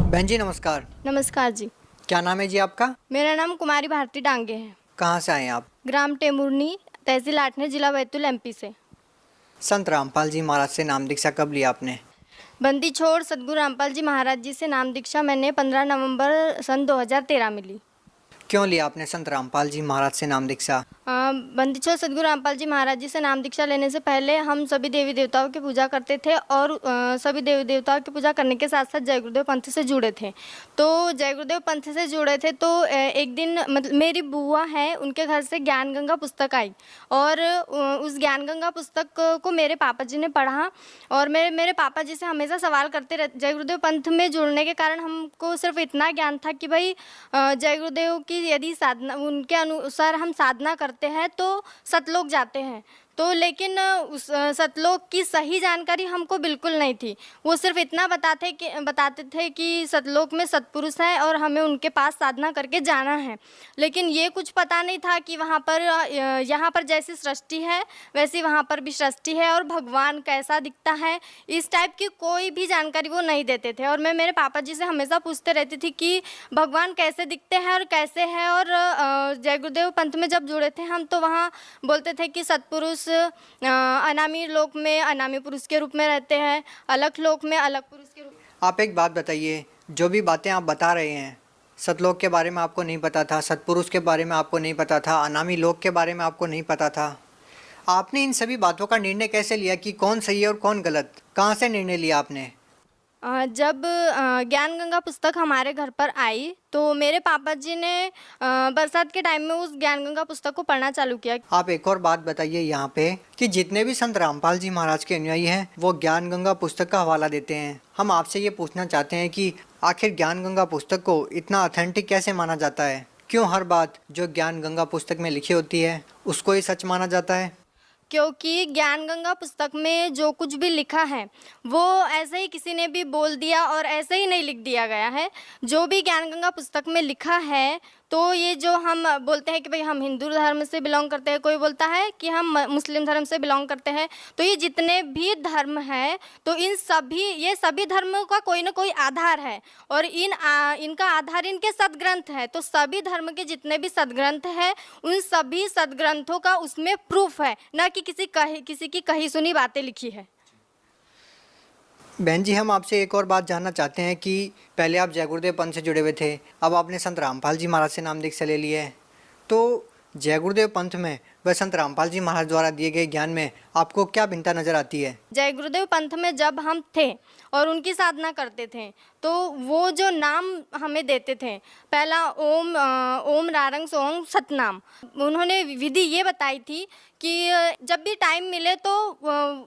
बहन जी नमस्कार। नमस्कार जी। क्या नाम है जी आपका? मेरा नाम कुमारी भारती डांगे है। कहाँ से आए हैं आप? ग्राम टेमुरनी, तहसील आठनेर, जिला बैतूल, एमपी से। संत रामपाल जी महाराज से नाम दीक्षा कब लिया आपने? बंदी छोड़ सदगुरु रामपाल जी महाराज जी से नाम दीक्षा मैंने 15 नवंबर सन 2013 में ली। क्यों लिया आपने संत रामपाल जी महाराज से नाम दीक्षा? बंदी छोड़ सदगुरु रामपाल जी महाराज जी से नाम दीक्षा लेने से पहले हम सभी देवी देवताओं की पूजा करते थे और सभी देवी देवताओं की पूजा करने के साथ साथ जय गुरुदेव पंथ से जुड़े थे। तो जय गुरुदेव पंथ से जुड़े थे तो एक दिन मतलब मेरी बुआ है, उनके घर से ज्ञान गंगा पुस्तक आई और उस ज्ञान गंगा पुस्तक को मेरे पापा जी ने पढ़ा और मेरे पापा जी से हमेशा सवाल करते रहते। जय गुरुदेव पंथ में जुड़ने के कारण हमको सिर्फ इतना ज्ञान था कि भाई जय गुरुदेव की यदि साधना उनके अनुसार हम साधना करते हैं तो सतलोक जाते हैं। तो लेकिन उस सतलोक की सही जानकारी हमको बिल्कुल नहीं थी। वो सिर्फ इतना बताते थे कि सतलोक में सत्पुरुष हैं और हमें उनके पास साधना करके जाना है। लेकिन ये कुछ पता नहीं था कि वहाँ पर यहाँ पर जैसी सृष्टि है वैसी वहाँ पर भी सृष्टि है और भगवान कैसा दिखता है, इस टाइप की कोई भी जानकारी वो नहीं देते थे। और मैं मेरे पापा जी से हमेशा पूछते रहती थी कि भगवान कैसे दिखते हैं और कैसे है। और जय गुरुदेव पंथ में जब जुड़े थे हम तो वहाँ बोलते थे कि सत्पुरुष अनामी लोक में अनामी पुरुष के रूप में रहते हैं, अलग लोक में अलग पुरुष के रूप। आप एक बात बताइए, जो भी बातें आप बता रहे हैं, सतलोक के बारे में आपको नहीं पता था, सतपुरुष के बारे में आपको नहीं पता था, अनामी लोक के बारे में आपको नहीं पता था, आपने इन सभी बातों का निर्णय कैसे लिया कि कौन सही है और कौन गलत? कहाँ से निर्णय लिया आपने? जब ज्ञान गंगा पुस्तक हमारे घर पर आई तो मेरे पापा जी ने बरसात के टाइम में उस ज्ञान गंगा पुस्तक को पढ़ना चालू किया। आप एक और बात बताइए यहाँ पे कि जितने भी संत रामपाल जी महाराज के अनुयायी हैं वो ज्ञान गंगा पुस्तक का हवाला देते हैं। हम आपसे ये पूछना चाहते हैं कि आखिर ज्ञान गंगा पुस्तक को इतना ऑथेंटिक कैसे माना जाता है? क्यों हर बात जो ज्ञान गंगा पुस्तक में लिखी होती है उसको ही सच माना जाता है? क्योंकि ज्ञान गंगा पुस्तक में जो कुछ भी लिखा है वो ऐसे ही किसी ने भी बोल दिया और ऐसे ही नहीं लिख दिया गया है। जो भी ज्ञान गंगा पुस्तक में लिखा है तो ये जो हम बोलते हैं कि भाई हम हिंदू धर्म से बिलोंग करते हैं, कोई बोलता है कि हम मुस्लिम धर्म से बिलोंग करते हैं, तो ये जितने भी धर्म हैं तो ये सभी धर्मों का कोई ना कोई आधार है और इनका आधार इनके सदग्रंथ है। तो सभी धर्म के जितने भी सदग्रंथ हैं उन सभी सदग्रंथों का उसमें प्रूफ है, ना कि किसी की कही सुनी बातें लिखी है। बहन जी हम आपसे एक और बात जानना चाहते हैं कि पहले आप जय गुरुदेव पंथ से जुड़े हुए थे, अब आपने संत रामपाल जी महाराज से नाम दीक्षा ले ली है, तो जय गुरुदेव पंथ में व संत रामपाल जी महाराज द्वारा दिए गए ज्ञान में आपको क्या भिन्नता नजर आती है? जय गुरुदेव पंथ में जब हम थे और उनकी साधना करते थे तो वो जो नाम हमें देते थे, पहला ओम रारंग सोम सतनाम, उन्होंने विधि ये बताई थी कि जब भी टाइम मिले तो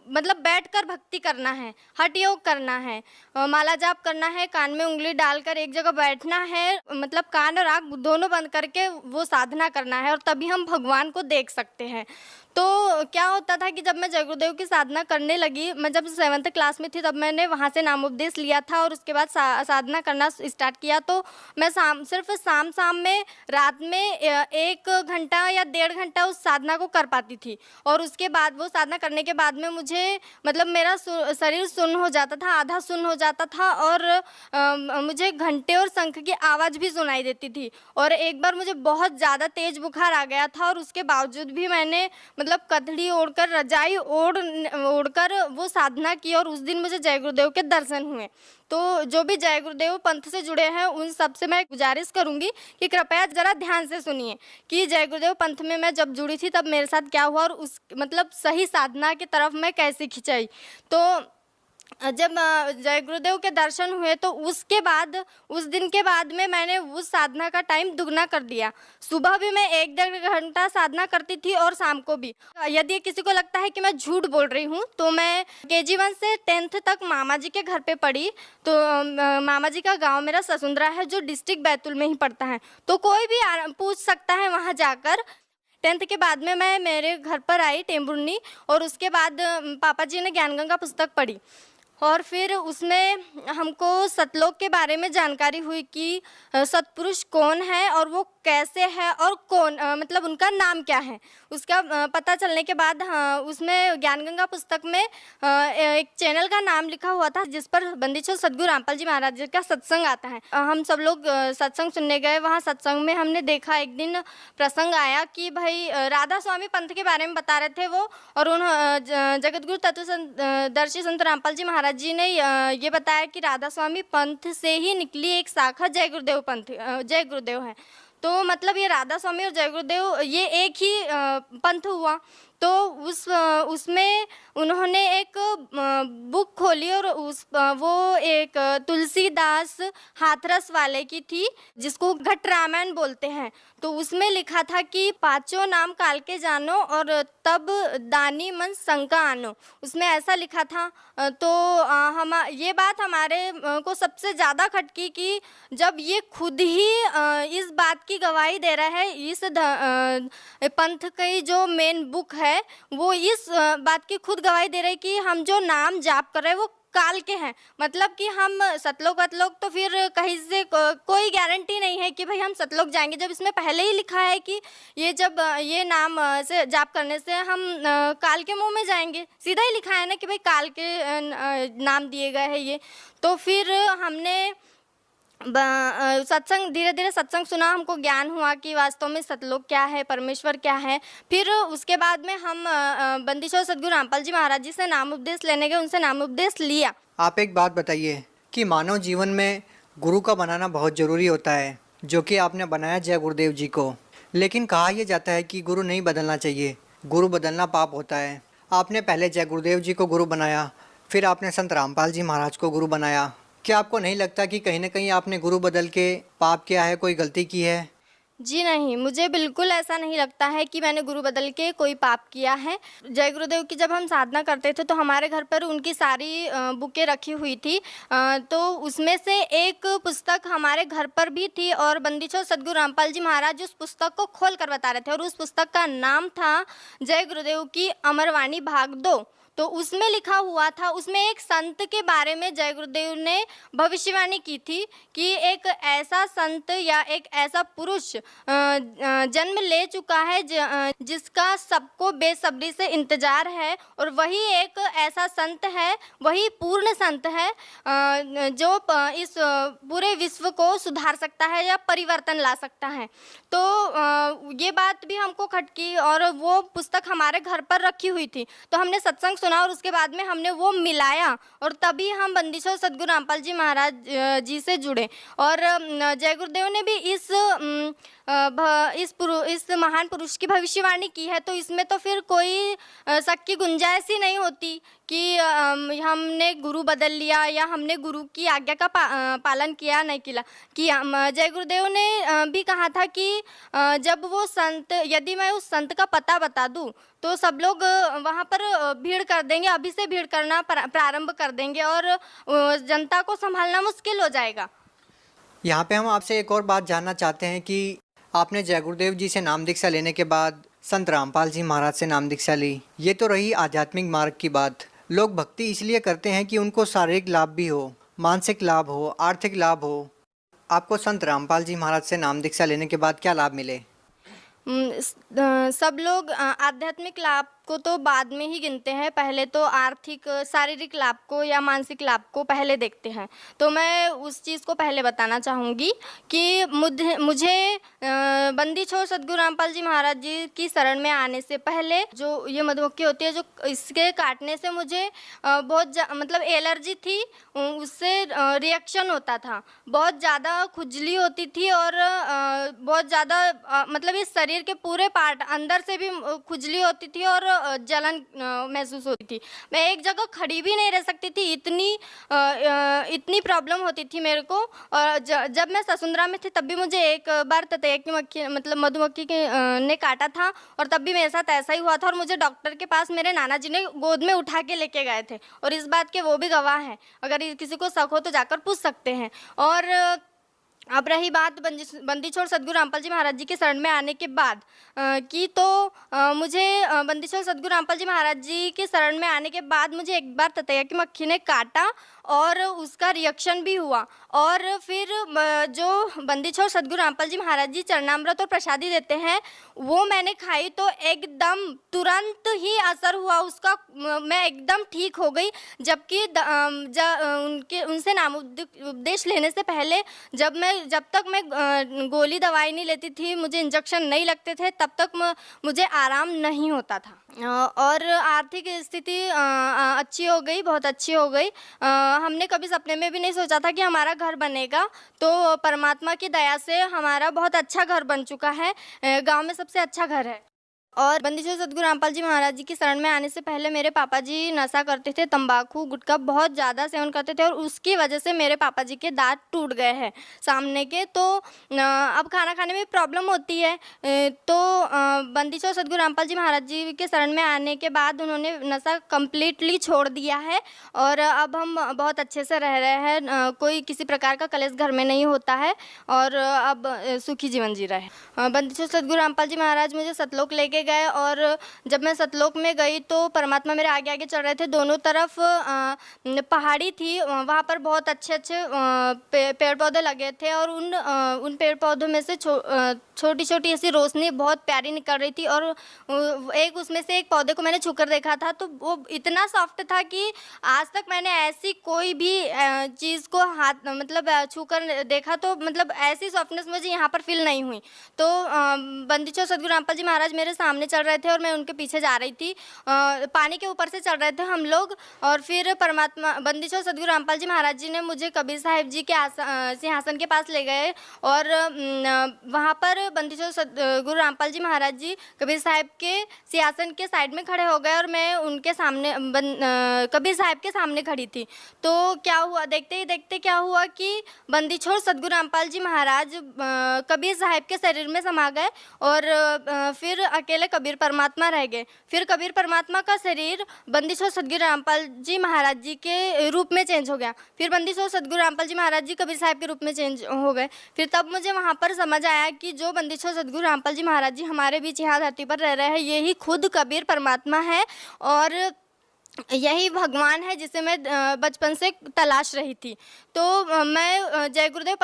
मतलब बैठकर भक्ति करना है, हठ योग करना है, माला जाप करना है, कान में उंगली डालकर एक जगह बैठना है, मतलब कान और आँख दोनों बंद करके वो साधना करना है और तभी हम भगवान को देख सकते हैं। तो क्या होता था कि जब मैं जय गुरुदेव की साधना करने लगी, मैं जब 7th क्लास में थी तब मैंने वहाँ से नामोपदेश लिया था और उसके बाद साधना करना स्टार्ट किया। तो मैं सिर्फ शाम में रात में 1 घंटा या 1.5 घंटा उस साधना को कर पाती थी और उसके बाद वो साधना करने के बाद में मुझे मतलब मेरा शरीर सुन्न हो जाता था, आधा सुन्न हो जाता था और मुझे घंटे और शंख की आवाज़ भी सुनाई देती थी। और एक बार मुझे बहुत ज़्यादा तेज बुखार आ गया था और उसके बावजूद भी मैंने मतलब कथड़ी ओढ़कर रजाई ओढ़कर वो साधना की और उस दिन मुझे जय गुरुदेव के दर्शन हुए। तो जो भी जय गुरुदेव पंथ से जुड़े हैं उन सब से मैं गुजारिश करूंगी कि कृपया ज़रा ध्यान से सुनिए कि जय गुरुदेव पंथ में मैं जब जुड़ी थी तब मेरे साथ क्या हुआ और उस मतलब सही साधना की तरफ मैं कैसे खिंचाई। तो जब जय गुरुदेव के दर्शन हुए तो उसके बाद उस दिन के बाद में मैंने उस साधना का टाइम दुगना कर दिया। सुबह भी मैं 1-1.5 घंटा साधना करती थी और शाम को भी। यदि किसी को लगता है कि मैं झूठ बोल रही हूँ तो मैं KG1 से 10th तक मामा जी के घर पे पढ़ी। तो मामा जी का गांव मेरा ससुंदरा है जो डिस्ट्रिक्ट बैतूल में ही पड़ता है, तो कोई भी पूछ सकता है वहाँ जाकर। 10th के बाद में मैं मेरे घर पर आई टेम्बुर्नी और उसके बाद पापा जी ने ज्ञान गंगा पुस्तक पढ़ी और फिर उसमें हमको सतलोक के बारे में जानकारी हुई कि सतपुरुष कौन है और वो कैसे है और कौन मतलब उनका नाम क्या है। उसका पता चलने के बाद हाँ, उसमें ज्ञानगंगा पुस्तक में एक चैनल का नाम लिखा हुआ था जिस पर बंदी छोड़ सद्गुरु रामपाल जी महाराज जी का सत्संग आता है। हम सब लोग सत्संग सुनने गए। वहाँ सत्संग में हमने देखा एक दिन प्रसंग आया कि भाई राधा स्वामी पंथ के बारे में बता रहे थे वो, और उन जगतगुरु तत्वदर्शी संत रामपाल जी महाराज जी ने ये बताया कि राधा स्वामी पंथ से ही निकली एक शाखा जय गुरुदेव पंथ जय गुरुदेव है। तो मतलब ये राधा स्वामी और जय गुरुदेव ये एक ही पंथ हुआ। तो उसमें उन्होंने एक बुक खोली और वो एक तुलसीदास हाथरस वाले की थी जिसको घट रामायण बोलते हैं। तो उसमें लिखा था कि पांचों नाम काल के जानो और तब दानी मन शंका आनो, उसमें ऐसा लिखा था। तो हम ये बात हमारे को सबसे ज़्यादा खटकी कि जब ये खुद ही इस बात की गवाही दे रहा है, इस पंथ की जो मेन बुक है वो इस बात की खुद गवाही दे रहे हैं कि हम जो नाम जाप कर रहे हैं वो काल के हैं। मतलब कि हम सतलोक वतलोक तो फिर कहीं से कोई गारंटी नहीं है कि भाई हम सतलोक जाएंगे, जब इसमें पहले ही लिखा है कि ये जब ये नाम से जाप करने से हम काल के मुंह में जाएंगे। सीधा ही लिखा है ना कि भाई काल के नाम दिए गए हैं ये। तो फिर हमने सत्संग धीरे धीरे सत्संग सुना, हमको ज्ञान हुआ कि वास्तव में सतलोक क्या है, परमेश्वर क्या है। फिर उसके बाद में हम बंदी छोड़ सद्गुरु रामपाल जी महाराज जी से नाम उपदेश लेने गए, उनसे नाम उपदेश लिया। आप एक बात बताइए कि मानव जीवन में गुरु का बनाना बहुत ज़रूरी होता है, जो कि आपने बनाया जय गुरुदेव जी को। लेकिन कहा यह जाता है कि गुरु नहीं बदलना चाहिए, गुरु बदलना पाप होता है। आपने पहले जय गुरुदेव जी को गुरु बनाया, फिर आपने संत रामपाल जी महाराज को गुरु बनाया। क्या आपको नहीं लगता कि कहीं ना कहीं आपने गुरु बदल के पाप किया है, कोई गलती की है? जी नहीं, मुझे बिल्कुल ऐसा नहीं लगता है कि मैंने गुरु बदल के कोई पाप किया है। जय गुरुदेव की जब हम साधना करते थे तो हमारे घर पर उनकी सारी बुकें रखी हुई थी। तो उसमें से एक पुस्तक हमारे घर पर भी थी और बंदी छोड़ सद्गुरु रामपाल जी महाराज उस पुस्तक को खोल कर बता रहे थे और उस पुस्तक का नाम था जय गुरुदेव की अमरवाणी भाग 2। तो उसमें लिखा हुआ था, उसमें एक संत के बारे में जय गुरुदेव ने भविष्यवाणी की थी कि एक ऐसा संत या एक ऐसा पुरुष जन्म ले चुका है जिसका सबको बेसब्री से इंतजार है, और वही एक ऐसा संत है, वही पूर्ण संत है जो इस पूरे विश्व को सुधार सकता है या परिवर्तन ला सकता है। तो ये बात भी हमको खटकी और वो पुस्तक हमारे घर पर रखी हुई थी। तो हमने सत्संग सुना और उसके बाद में हमने वो मिलाया और तभी हम बंदी छोड़ सद्गुरु रामपाल जी महाराज जी से जुड़े। और जय गुरुदेव ने भी इस महान पुरुष की भविष्यवाणी की है। तो इसमें तो फिर कोई शक की गुंजाइश ही नहीं होती कि हमने गुरु बदल लिया या हमने गुरु की आज्ञा का पालन किया नहीं किया। जय गुरुदेव ने भी कहा था कि जब वो संत, यदि मैं उस संत का पता बता दूं तो सब लोग वहाँ पर भीड़ कर देंगे, अभी से भीड़ करना प्रारंभ कर देंगे और जनता को संभालना मुश्किल हो जाएगा। यहाँ पे हम आपसे एक और बात जानना चाहते हैं कि आपने जय गुरुदेव जी से नाम दीक्षा लेने के बाद संत रामपाल जी महाराज से नाम दीक्षा ली। ये तो रही आध्यात्मिक मार्ग की बात। लोग भक्ति इसलिए करते हैं कि उनको शारीरिक लाभ भी हो, मानसिक लाभ हो, आर्थिक लाभ हो। आपको संत रामपाल जी महाराज से नाम दीक्षा लेने के बाद क्या लाभ मिले? सब लोग आध्यात्मिक लाभ को तो बाद में ही गिनते हैं, पहले तो आर्थिक शारीरिक लाभ को या मानसिक लाभ को पहले देखते हैं। तो मैं उस चीज़ को पहले बताना चाहूँगी कि मुझे बंदी छोड़ सद्गुरु रामपाल जी महाराज जी की शरण में आने से पहले जो ये मधुमक्खी होती है, जो इसके काटने से मुझे बहुत मतलब एलर्जी थी, उससे रिएक्शन होता था, बहुत ज़्यादा खुजली होती थी और बहुत ज़्यादा मतलब इस शरीर के पूरे पार्ट अंदर से भी खुजली होती थी और जलन महसूस होती थी। मैं एक जगह खड़ी भी नहीं रह सकती थी, इतनी प्रॉब्लम होती थी मेरे को। और जब मैं ससुंदरा में थी तब भी मुझे एक बार ततैया की मक्खी मतलब मधुमक्खी ने काटा था और तब भी मेरे साथ ऐसा ही हुआ था और मुझे डॉक्टर के पास मेरे नाना जी ने गोद में उठा के लेके गए थे और इस बात के वो भी गवाह हैं। अगर किसी को शक हो तो जाकर पूछ सकते हैं। और अब रही बात बंदी छोड़ सद्गुरु रामपाल जी महाराज जी के शरण में आने के बाद की, तो मुझे बंदी छोड़ सद्गुरु रामपाल जी महाराज जी के शरण में आने के बाद मुझे एक बार ततैया की मक्खी ने काटा और उसका रिएक्शन भी हुआ। और फिर जो बंदी छोड़ सद्गुरु रामपाल जी महाराज जी चरणामृत और प्रसादी देते हैं वो मैंने खाई तो एकदम तुरंत ही असर हुआ उसका, मैं एकदम ठीक हो गई। जबकि उनसे नाम उपदेश लेने से पहले जब तक मैं गोली दवाई नहीं लेती थी, मुझे इंजेक्शन नहीं लगते थे, तब तक मुझे आराम नहीं होता था। और आर्थिक स्थिति अच्छी हो गई, बहुत अच्छी हो गई। हमने कभी सपने में भी नहीं सोचा था कि हमारा घर बनेगा, तो परमात्मा की दया से हमारा बहुत अच्छा घर बन चुका है, गांव में सबसे अच्छा घर है। और बंदी छोड़ सद्गुरु रामपाल जी महाराज जी की शरण में आने से पहले मेरे पापा जी नशा करते थे, तंबाकू गुटखा बहुत ज़्यादा सेवन करते थे और उसकी वजह से मेरे पापा जी के दांत टूट गए हैं सामने के। तो अब खाना खाने में प्रॉब्लम होती है। तो बंदी छोड़ सद्गुरु रामपाल जी महाराज जी के शरण में आने के बाद उन्होंने नशा कम्प्लीटली छोड़ दिया है और अब हम बहुत अच्छे से रह रहे हैं, कोई किसी प्रकार का कलेश घर में नहीं होता है और अब सुखी जीवन जी रहे हैं। बंदी छोड़ सद्गुरु रामपाल जी महाराज मुझे सतलोक लेके गए और जब मैं सतलोक में गई तो परमात्मा मेरे आगे आगे चल रहे थे। दोनों तरफ पहाड़ी थी, वहाँ पर बहुत अच्छे अच्छे पेड़ पौधे लगे थे और उन पेड़ पौधों में से छोटी छोटी ऐसी रोशनी बहुत प्यारी निकल रही थी। और उसमें से एक पौधे को मैंने छूकर देखा था तो वो इतना सॉफ्ट था कि आज तक मैंने ऐसी कोई भी चीज़ को हाथ मतलब छूकर देखा तो मतलब ऐसी सॉफ्टनेस मुझे यहाँ पर फील नहीं हुई। तो बंदी छोड़ सद्गुरु रामपाल जी महाराज मेरे सामने चल रहे थे और मैं उनके पीछे जा रही थी। पानी के ऊपर से चल रहे थे हम लोग और फिर परमात्मा बंदी छोड़ सद्गुरु रामपाल जी महाराज जी ने मुझे कबीर साहिब जी के सिंहासन के पास ले गए और वहाँ पर बंदी छोड़ सद्गुरु रामपाल जी महाराज जी कबीर साहिब के सिंहासन के साइड में खड़े हो गए और मैं उनके सामने कबीर साहिब के सामने खड़ी थी। तो क्या हुआ, देखते ही देखते क्या हुआ कि बंदी छोड़ सद्गुरु रामपाल जी महाराज कबीर साहिब के शरीर में समा गए और फिर अकेले कबीर परमात्मा रह गए। फिर कबीर परमात्मा का शरीर बंदी छोड़ सद्गुरु रामपाल जी महाराज जी के रूप में चेंज हो गया। फिर बंदी छोड़ सद्गुरु रामपाल जी महाराज जी कबीर साहिब के रूप में चेंज हो गए। फिर तब मुझे वहाँ पर समझ आया कि जो बंदी छोड़ सद्गुरु रामपाल जी महाराज जी हमारे बीच यहाँ धरती पर रह रहे हैं, यही खुद कबीर परमात्मा है और यही भगवान है जिसे मैं बचपन से तलाश रही थी। तो मैं जय गुरुदेव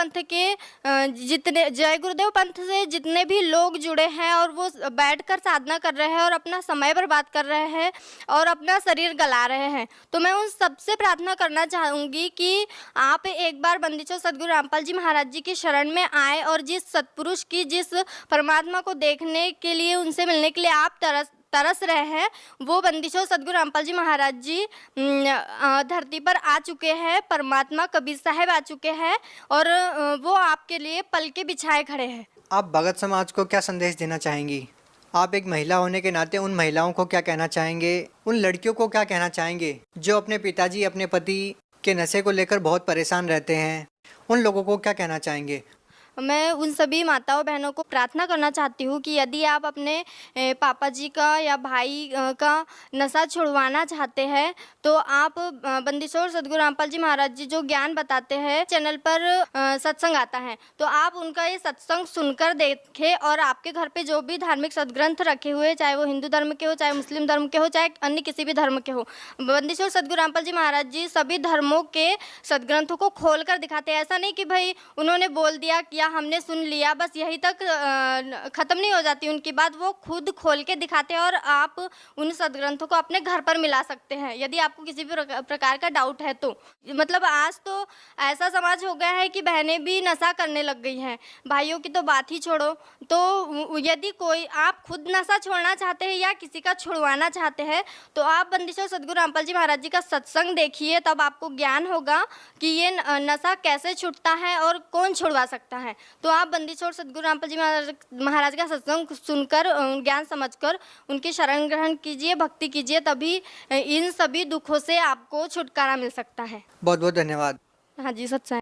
पंथ से जितने भी लोग जुड़े हैं और वो बैठकर साधना कर रहे हैं और अपना समय बर्बाद कर रहे हैं और अपना शरीर गला रहे हैं, तो मैं उन सबसे प्रार्थना करना चाहूँगी कि आप एक बार बंदी छोड़ सद्गुरु रामपाल जी महाराज जी की शरण में आए और जिस सत्पुरुष की, जिस परमात्मा को देखने के लिए, उनसे मिलने के लिए आप तरस रहे हैं, वो बंदी छोड़ सद्गुरु रामपाल जी महाराज जी धरती पर आ चुके हैं। परमात्मा कबीर साहब आ चुके हैं और वो आपके लिए पलके बिछाए खड़े हैं। आप भगत समाज को क्या संदेश देना चाहेंगी? आप एक महिला होने के नाते उन महिलाओं को क्या कहना चाहेंगे? उन लड़कियों को क्या कहना चाहेंगे जो अपने पिताजी, अपने पति के नशे को लेकर बहुत परेशान रहते हैं? उन लोगों को क्या कहना चाहेंगे? मैं उन सभी माताओं बहनों को प्रार्थना करना चाहती हूँ कि यदि आप अपने पापा जी का या भाई का नशा छुड़वाना चाहते हैं तो आप बंदी छोड़ सद्गुरु रामपाल जी महाराज जी जो ज्ञान बताते हैं चैनल पर सत्संग आता है, तो आप उनका ये सत्संग सुनकर देखें और आपके घर पे जो भी धार्मिक सदग्रंथ रखे हुए, चाहे वो हिंदू धर्म के हो, चाहे मुस्लिम धर्म के हो, चाहे अन्य किसी भी धर्म के हो, बंदी छोड़ सद्गुरु रामपाल जी महाराज जी सभी धर्मों के सदग्रंथों को खोल कर दिखाते हैं। ऐसा नहीं कि भाई उन्होंने बोल दिया कि हमने सुन लिया बस यही तक ख़त्म नहीं हो जाती उनकी बात, वो खुद खोल के दिखाते हैं और आप उन सदग्रंथों को अपने घर पर मिला सकते हैं यदि आपको किसी भी प्रकार का डाउट है तो। मतलब आज तो ऐसा समाज हो गया है कि बहनें भी नशा करने लग गई हैं, भाइयों की तो बात ही छोड़ो। तो यदि कोई आप खुद नशा छोड़ना चाहते हैं या किसी का छुड़वाना चाहते हैं तो आप बंदी छोड़ सद्गुरु रामपाल जी महाराज जी का सत्संग देखिए, तब आपको ज्ञान होगा कि ये नशा कैसे छूटता है और कौन छुड़वा सकता है। तो आप बंदी छोड़ सद्गुरु रामपाल जी महाराज का सत्संग सुनकर, ज्ञान समझकर उनकी शरण ग्रहण कीजिए, भक्ति कीजिए, तभी इन सभी दुखों से आपको छुटकारा मिल सकता है। बहुत बहुत धन्यवाद। हाँ जी, सच्चा है।